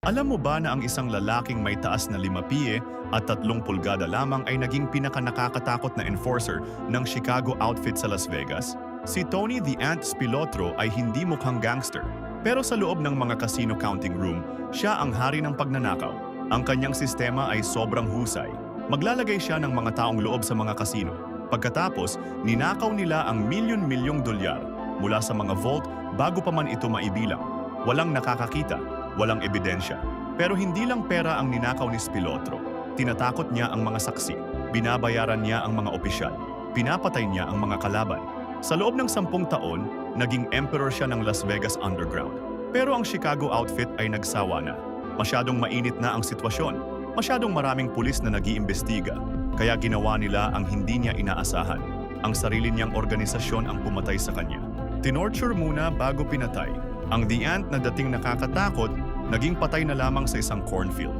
Alam mo ba na ang isang lalaking may taas na 5 piye at 3 pulgada lamang ay naging pinakanakakatakot na enforcer ng Chicago outfit sa Las Vegas? Si Tony the Ant Spilotro ay hindi mukhang gangster, pero sa loob ng mga casino counting room, siya ang hari ng pagnanakaw. Ang kanyang sistema ay sobrang husay. Maglalagay siya ng mga taong loob sa mga casino. Pagkatapos, ninakaw nila ang milyon-milyong dolyar mula sa mga vault bago pa man ito maibilang. Walang nakakakita, walang ebidensya. Pero hindi lang pera ang ninakaw ni Spilotro. Tinatakot niya ang mga saksi, binabayaran niya ang mga opisyal, pinapatay niya ang mga kalaban. Sa loob ng 10 taon, naging emperor siya ng Las Vegas Underground. Pero ang Chicago outfit ay nagsawa na. Masyadong mainit na ang sitwasyon. Masyadong maraming pulis na nag-iimbestiga. Kaya ginawa nila ang hindi niya inaasahan. Ang sarili niyang organisasyon ang pumatay sa kanya. Tinorture muna bago pinatay. Ang The Ant na dating nakakatakot, naging patay na lamang sa isang cornfield.